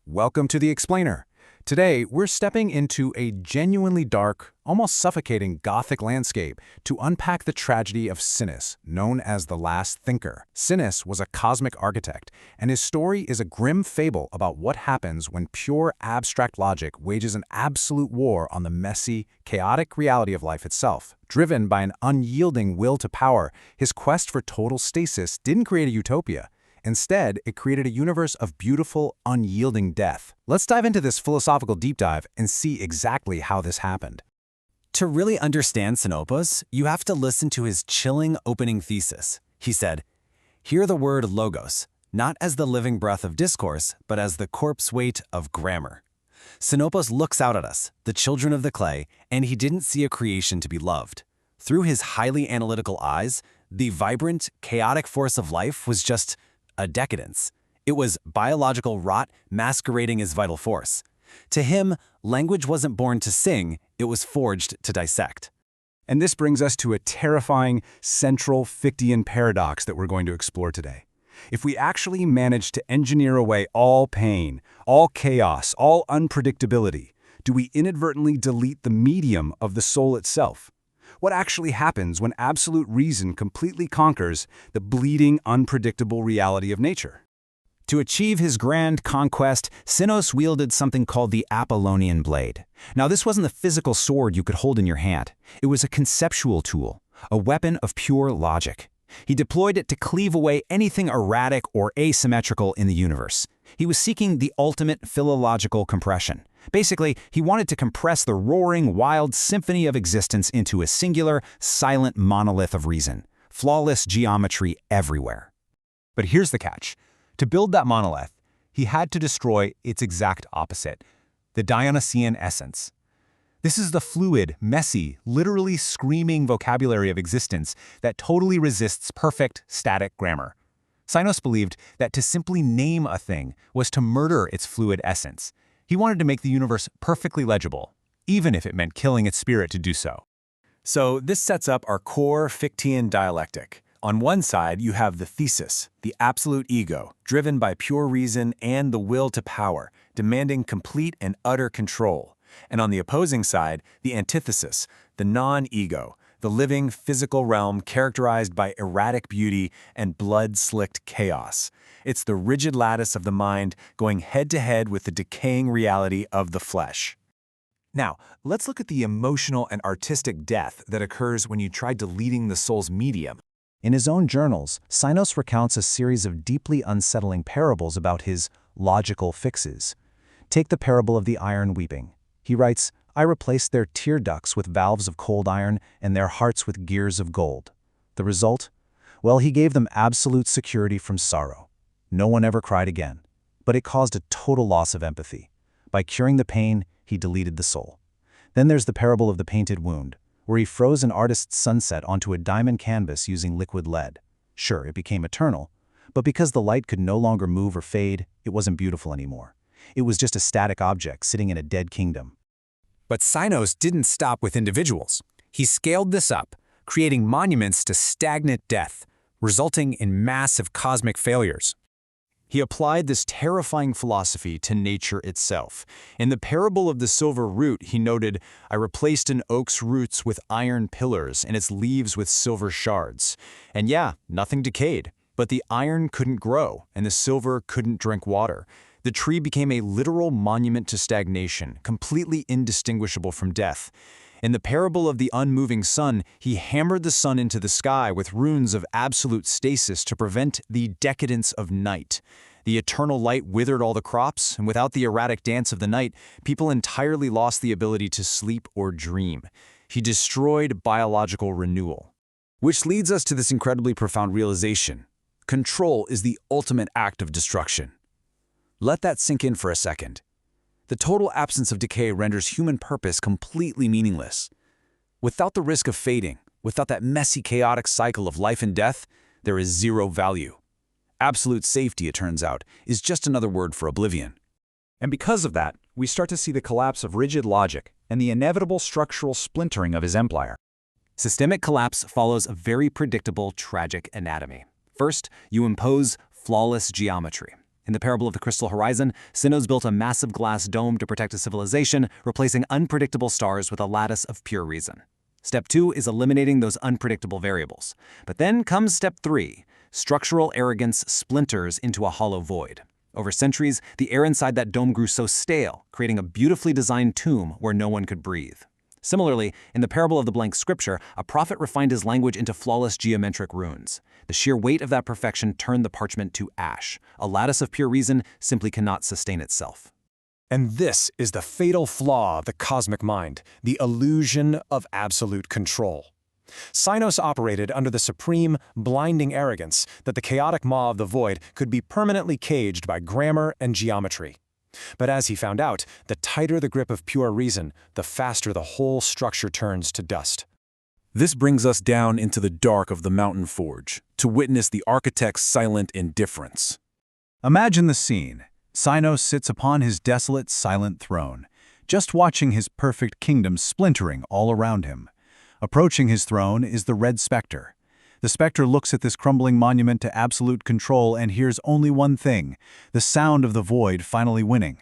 Welcome to The Explainer. Today, we're stepping into a genuinely dark, almost suffocating Gothic landscape to unpack the tragedy of Sinis, known as the Last Thinker. Sinis was a cosmic architect, and his story is a grim fable about what happens when pure abstract logic wages an absolute war on the messy, chaotic reality of life itself. Driven by an unyielding will to power, his quest for total stasis didn't create a utopia. Instead, it created a universe of beautiful, unyielding death. Let's dive into this philosophical deep dive and see exactly how this happened. To really understand Xenopus, you have to listen to his chilling opening thesis. He said, "Hear the word logos, not as the living breath of discourse, but as the corpse weight of grammar." Xenopus looks out at us, the children of the clay, and he didn't see a creation to be loved. Through his highly analytical eyes, the vibrant, chaotic force of life was just a decadence. It was biological rot masquerading as vital force. To him, language wasn't born to sing, it was forged to dissect. And this brings us to a terrifying, central Fichtean paradox that we're going to explore today. If we actually manage to engineer away all pain, all chaos, all unpredictability, do we inadvertently delete the medium of the soul itself? What actually happens when absolute reason completely conquers the bleeding, unpredictable reality of nature? To achieve his grand conquest, Sinos wielded something called the Apollonian Blade. Now, this wasn't a physical sword you could hold in your hand. It was a conceptual tool, a weapon of pure logic. He deployed it to cleave away anything erratic or asymmetrical in the universe. He was seeking the ultimate philological compression. Basically, he wanted to compress the roaring, wild symphony of existence into a singular, silent monolith of reason. Flawless geometry everywhere. But here's the catch. To build that monolith, he had to destroy its exact opposite, the Dionysian essence. This is the fluid, messy, literally screaming vocabulary of existence that totally resists perfect, static grammar. Sinos believed that to simply name a thing was to murder its fluid essence. He wanted to make the universe perfectly legible, even if it meant killing its spirit to do so. So this sets up our core Fichtean dialectic. On one side, you have the thesis, the absolute ego, driven by pure reason and the will to power, demanding complete and utter control. And on the opposing side, the antithesis, the non-ego, the living physical realm characterized by erratic beauty and blood-slicked chaos. It's the rigid lattice of the mind going head-to-head with the decaying reality of the flesh. Now, let's look at the emotional and artistic death that occurs when you try deleting the soul's medium. In his own journals, Sinos recounts a series of deeply unsettling parables about his logical fixes. Take the parable of the iron weeping. He writes, "I replaced their tear ducts with valves of cold iron and their hearts with gears of gold. The result? Well, he gave them absolute security from sorrow. No one ever cried again, but it caused a total loss of empathy. By curing the pain, he deleted the soul." Then there's the parable of the painted wound, where he froze an artist's sunset onto a diamond canvas using liquid lead. Sure, it became eternal, but because the light could no longer move or fade, it wasn't beautiful anymore. It was just a static object sitting in a dead kingdom. But Sinos didn't stop with individuals. He scaled this up, creating monuments to stagnant death, resulting in massive cosmic failures. He applied this terrifying philosophy to nature itself. In the parable of the silver root, he noted, "I replaced an oak's roots with iron pillars and its leaves with silver shards. And yeah, nothing decayed, but the iron couldn't grow and the silver couldn't drink water. The tree became a literal monument to stagnation, completely indistinguishable from death." In the parable of the unmoving sun, he hammered the sun into the sky with runes of absolute stasis to prevent the decadence of night. The eternal light withered all the crops, and without the erratic dance of the night, people entirely lost the ability to sleep or dream. He destroyed biological renewal. Which leads us to this incredibly profound realization. Control is the ultimate act of destruction. Let that sink in for a second. The total absence of decay renders human purpose completely meaningless. Without the risk of fading, without that messy, chaotic cycle of life and death, there is zero value. Absolute safety, it turns out, is just another word for oblivion. And because of that, we start to see the collapse of rigid logic and the inevitable structural splintering of his empire. Systemic collapse follows a very predictable, tragic anatomy. First, you impose flawless geometry. In the parable of the Crystal Horizon, Sinos built a massive glass dome to protect a civilization, replacing unpredictable stars with a lattice of pure reason. Step 2 is eliminating those unpredictable variables. But then comes step 3. Structural arrogance splinters into a hollow void. Over centuries, the air inside that dome grew so stale, creating a beautifully designed tomb where no one could breathe. Similarly, in the parable of the blank scripture, a prophet refined his language into flawless geometric runes. The sheer weight of that perfection turned the parchment to ash. A lattice of pure reason simply cannot sustain itself. And this is the fatal flaw of the cosmic mind, the illusion of absolute control. Sinos operated under the supreme, blinding arrogance that the chaotic maw of the void could be permanently caged by grammar and geometry. But as he found out, the tighter the grip of pure reason, the faster the whole structure turns to dust. This brings us down into the dark of the mountain forge, to witness the architect's silent indifference. Imagine the scene. Sinos sits upon his desolate, silent throne, just watching his perfect kingdom splintering all around him. Approaching his throne is the Red Spectre. The Spectre looks at this crumbling monument to absolute control and hears only one thing, the sound of the void finally winning.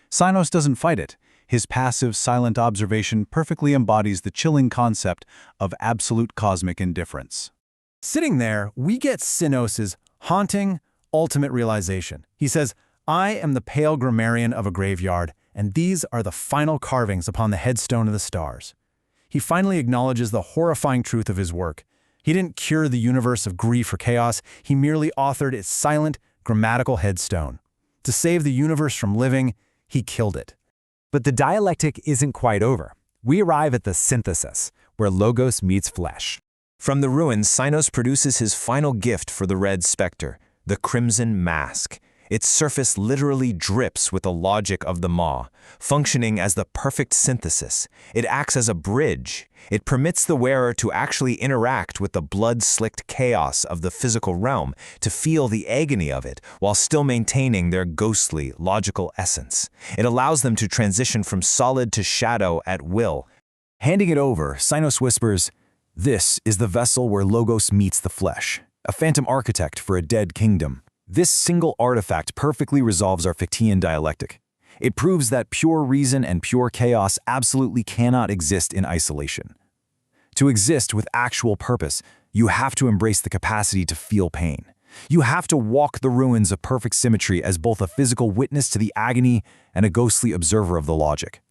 Sinos doesn't fight it. His passive, silent observation perfectly embodies the chilling concept of absolute cosmic indifference. Sitting there, we get Sinos's haunting, ultimate realization. He says, "I am the pale grammarian of a graveyard, and these are the final carvings upon the headstone of the stars." He finally acknowledges the horrifying truth of his work. He didn't cure the universe of grief or chaos, he merely authored its silent, grammatical headstone. To save the universe from living, he killed it. But the dialectic isn't quite over. We arrive at the synthesis, where logos meets flesh. From the ruins, Sinos produces his final gift for the Red Spectre, the Crimson Mask. Its surface literally drips with the logic of the maw, functioning as the perfect synthesis. It acts as a bridge. It permits the wearer to actually interact with the blood-slicked chaos of the physical realm, to feel the agony of it, while still maintaining their ghostly, logical essence. It allows them to transition from solid to shadow at will. Handing it over, Sinos whispers, "This is the vessel where logos meets the flesh, a phantom architect for a dead kingdom." This single artifact perfectly resolves our Fichtean dialectic. It proves that pure reason and pure chaos absolutely cannot exist in isolation. To exist with actual purpose, you have to embrace the capacity to feel pain. You have to walk the ruins of perfect symmetry as both a physical witness to the agony and a ghostly observer of the logic.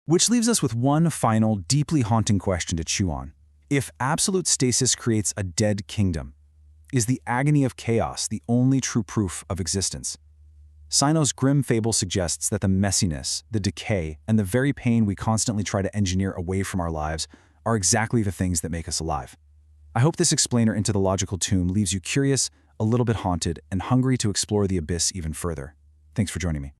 Which leaves us with one final, deeply haunting question to chew on. If absolute stasis creates a dead kingdom, is the agony of chaos the only true proof of existence? Sinos' grim fable suggests that the messiness, the decay, and the very pain we constantly try to engineer away from our lives are exactly the things that make us alive. I hope this explainer into the logical tomb leaves you curious, a little bit haunted, and hungry to explore the abyss even further. Thanks for joining me.